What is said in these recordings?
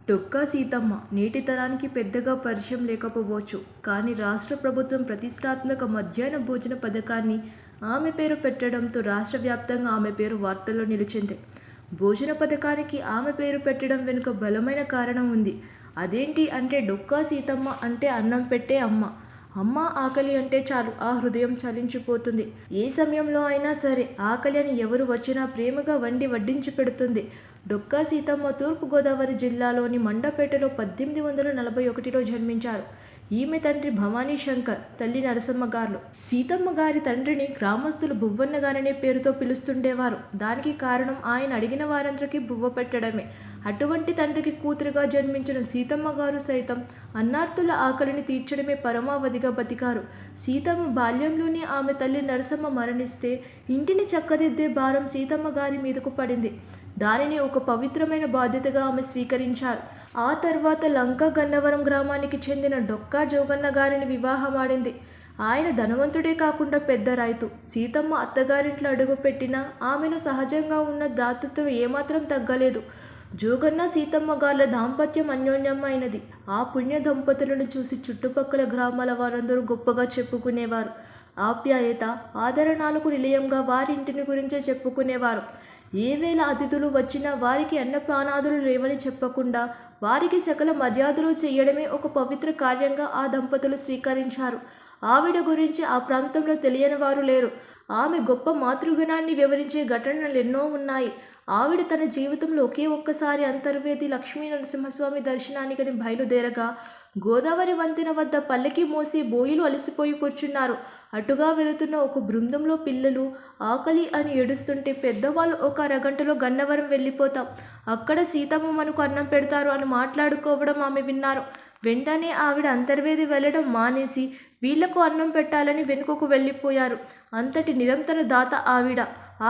డొక్కా సీతమ్మ నేటి తరానికి పెద్దగా పరిచయం లేకపోవచ్చు, కానీ రాష్ట్ర ప్రభుత్వం ప్రతిష్టాత్మక మధ్యాహ్న భోజన పథకాన్ని ఆమె పేరు పెట్టడంతో రాష్ట్ర వ్యాప్తంగా ఆమె పేరు వార్తల్లో నిలిచింది. భోజన పథకానికి ఆమె పేరు పెట్టడం వెనుక బలమైన కారణం ఉంది. అదేంటి అంటే డొక్కా సీతమ్మ అంటే అన్నం పెట్టే అమ్మ. అమ్మ ఆకలి అంటే చాలు ఆ హృదయం చలించిపోతుంది. ఏ సమయంలో అయినా సరే ఆకలి అని ఎవరు వచ్చినా ప్రేమగా వండి వడ్డించి పెడుతుంది. డొక్కా సీతమ్మ తూర్పుగోదావరి జిల్లాలోని మండపేటలో 1841లో జన్మించారు. ఈమె తండ్రి భవానీ శంకర్, తల్లి నరసమ్మ గారు. సీతమ్మ గారి తండ్రిని గ్రామస్తులు బువ్వన్న గారనే పేరుతో పిలుస్తుండేవారు. దానికి కారణం ఆయన అడిగిన వారందరికీ బువ్వ పెట్టడమే. అటువంటి తండ్రికి కూతురుగా జన్మించిన సీతమ్మ గారు సైతం అన్నార్తుల ఆకలిని తీర్చడమే పరమావధిగా బతికారు. సీతమ్మ బాల్యంలోనే ఆమె తల్లి నరసమ్మ మరణిస్తే ఇంటిని చక్కదిద్దే భారం సీతమ్మ గారి మీదకు పడింది. దానిని ఒక పవిత్రమైన బాధ్యతగా ఆమె స్వీకరించారు. ఆ తర్వాత లంక గన్నవరం గ్రామానికి చెందిన డొక్కా జోగన్న గారిని వివాహమాడింది. ఆయన ధనవంతుడే కాకుండా పెద్ద రైతు. సీతమ్మ అత్తగారింట్లో అడుగుపెట్టినా ఆమెలో సహజంగా ఉన్న దాతృత్వం ఏమాత్రం తగ్గలేదు. జోగన్న సీతమ్మ గార్ల దాంపత్యం అన్యోన్యమైనది. ఆ పుణ్య దంపతులను చూసి చుట్టుపక్కల గ్రామాల వారందరూ గొప్పగా చెప్పుకునేవారు. ఆప్యాయత, ఆదరణాలకు నిలయంగా వారింటిని గురించే చెప్పుకునేవారు. ఏ వేళ అతిథులు వచ్చినా వారికి అన్నపానాదులు లేవని చెప్పకుండా వారికి సకల మర్యాదలు చేయడమే ఒక పవిత్ర కార్యంగా ఆ దంపతులు స్వీకరించారు. ఆవిడ గురించి ఆ ప్రాంతంలో తెలియని వారు లేరు. ఆమె గొప్ప మాతృగుణాన్ని వివరించే ఘటనలు ఎన్నో ఉన్నాయి. ఆవిడ తన జీవితంలో ఒకే ఒక్కసారి అంతర్వేది లక్ష్మీ నరసింహస్వామి దర్శనానికని బయలుదేరగా గోదావరి వంతెన వద్ద పల్లకి మోసి బోయిలు అలసిపోయి కూర్చున్నారు. అటుగా వెళుతున్న ఒక బృందంలో పిల్లలు ఆకలి అని ఏడుస్తుంటే పెద్దవాళ్ళు ఒక అరగంటలో గన్నవరం వెళ్ళిపోతాం, అక్కడ సీతమ్మ మనకు అన్నం పెడతారు అని మాట్లాడుకోవడం ఆమె విన్నారు. వెంటనే ఆవిడ అంతర్వేది వెళ్ళడం మానేసి వీళ్లకు అన్నం పెట్టాలని వెనుకకు వెళ్ళిపోయారు. అంతటి నిరంతర దాత ఆవిడ.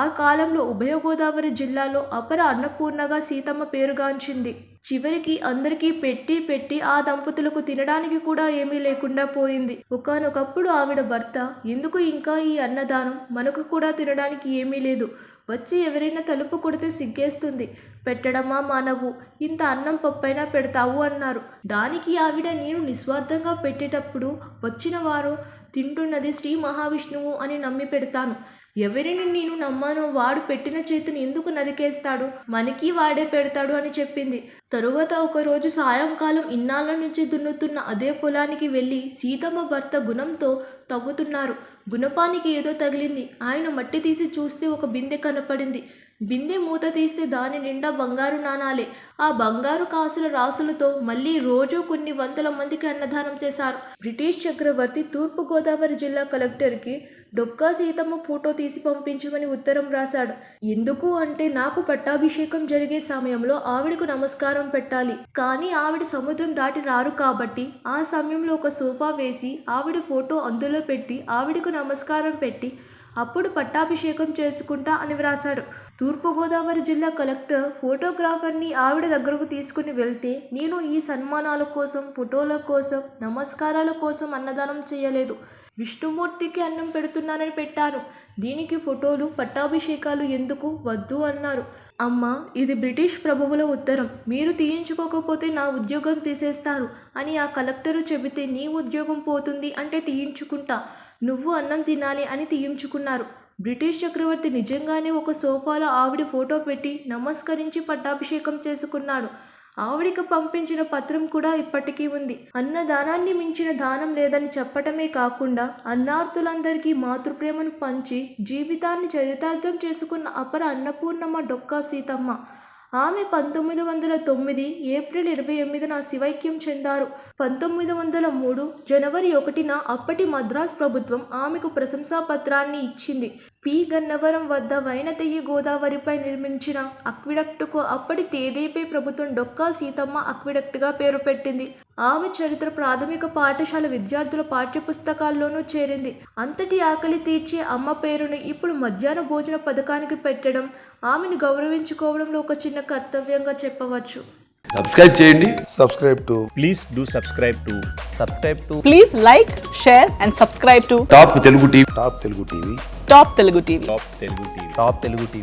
ఆ కాలంలో ఉభయ గోదావరి జిల్లాలో అపర అన్నపూర్ణగా సీతమ్మ పేరుగాంచింది. చివరికి అందరికీ పెట్టి ఆ దంపతులకు తినడానికి కూడా ఏమీ లేకుండా పోయింది. ఒకానొకప్పుడు ఆవిడ భర్త, ఎందుకు ఇంకా ఈ అన్నదానం, మనకు కూడా తినడానికి ఏమీ లేదు, వచ్చి ఎవరైనా తలుపు కొడితే సిగ్గేస్తుంది, పెట్టడమా మానవు, ఇంత అన్నం పప్పైనా పెడతావు అన్నారు. దానికి ఆవిడ, నేను నిస్వార్థంగా పెట్టేటప్పుడు వచ్చిన వారు తింటున్నది శ్రీ మహావిష్ణువు అని నమ్మి పెడతాను. ఎవరిని నేను నమ్మానో వాడు పెట్టిన చేతిని ఎందుకు నరికేస్తాడు, మనకి వాడే పెడతాడు అని చెప్పింది. తరువాత ఒకరోజు సాయంకాలం ఇన్నాళ్ళ నుంచి దున్నుతున్న అదే పొలానికి వెళ్ళి సీతమ్మ భర్త గుణంతో తవ్వుతున్నారు. గుణపానికి ఏదో తగిలింది. ఆయన మట్టి తీసి చూస్తే ఒక బిందె కనపడింది. బిందె మూత తీస్తే దాని నిండా బంగారు నాణాలే. ఆ బంగారు కాసుల రాసులతో మళ్ళీ రోజు కొన్ని వందల మందికి అన్నదానం చేశారు. బ్రిటిష్ చక్రవర్తి తూర్పుగోదావరి జిల్లా కలెక్టర్కి డొక్కా సీతమ్మ ఫోటో తీసి పంపించమని ఉత్తరం రాశాడు. ఎందుకు అంటే నాకు పట్టాభిషేకం జరిగే సమయంలో ఆవిడకు నమస్కారం పెట్టాలి, కానీ ఆవిడ సముద్రం దాటి రారు కాబట్టి ఆ సమయంలో ఒక సోఫా వేసి ఆవిడ ఫోటో అందులో పెట్టి ఆవిడకు నమస్కారం పెట్టి అప్పుడు పట్టాభిషేకం చేసుకుంటా అని వ్రాశాడు. తూర్పుగోదావరి జిల్లా కలెక్టర్ ఫోటోగ్రాఫర్ని ఆవిడ దగ్గరకు తీసుకుని వెళ్తే, నేను ఈ సన్మానాల కోసం, ఫోటోల కోసం, నమస్కారాల కోసం అన్నదానం చేయలేదు, విష్ణుమూర్తికి అన్నం పెడుతున్నానని పెట్టాను. దీనికి ఫోటోలు, పట్టాభిషేకాలు ఎందుకు, వద్దు అన్నారు. అమ్మా, ఇది బ్రిటిష్ ప్రభువుల ఉత్తరం, మీరు తీయించుకోకపోతే నా ఉద్యోగం తీసేస్తారు అని ఆ కలెక్టరు చెబితే, నీ ఉద్యోగం పోతుంది అంటే తీయించుకుంటా, నువ్వు అన్నం తినాలి అని తీయించుకున్నారు. బ్రిటిష్ చక్రవర్తి నిజంగానే ఒక సోఫాలో ఆవిడ ఫోటో పెట్టి నమస్కరించి పట్టాభిషేకం చేసుకున్నాడు. ఆవిడికి పంపించిన పత్రం కూడా ఇప్పటికీ ఉంది. అన్నదానాన్ని మించిన దానం లేదని చెప్పటమే కాకుండా అన్నార్తులందరికీ మాతృప్రేమను పంచి జీవితాన్ని చరితార్థం చేసుకున్న అపర అన్నపూర్ణమ్మ డొక్కా సీతమ్మ. ఆమె 1909 ఏప్రిల్ 28న శివైక్యం చెందారు. 1903 జనవరి 1న అప్పటి మద్రాస్ ప్రభుత్వం ఆమెకు ప్రశంసా పత్రాన్ని ఇచ్చింది. పి. గన్నవరం వద్ద వైనతెయ్యి గోదావరిపై నిర్మించిన అక్విడక్టుకు అప్పటి తేదేపీ ప్రభుత్వం డొక్కా సీతమ్మ అక్విడక్టుగా పేరు పెట్టింది. ఆమె చరిత్ర ప్రాథమిక పాఠశాల విద్యార్థుల పాఠ్యపుస్తకాల్లోనూ చేరింది. అంతటి ఆకలి తీర్చే అమ్మ పేరుని ఇప్పుడు మధ్యాహ్న భోజన పథకానికి పెట్టడం ఆమెను గౌరవించుకోవడంలో ఒక చిన్న కర్తవ్యంగా చెప్పవచ్చు. సబ్స్క్రైబ్ చేయండి. Please do subscribe to. Please like, share and subscribe to top Telugu TV. Top Telugu TV. Top Telugu TV.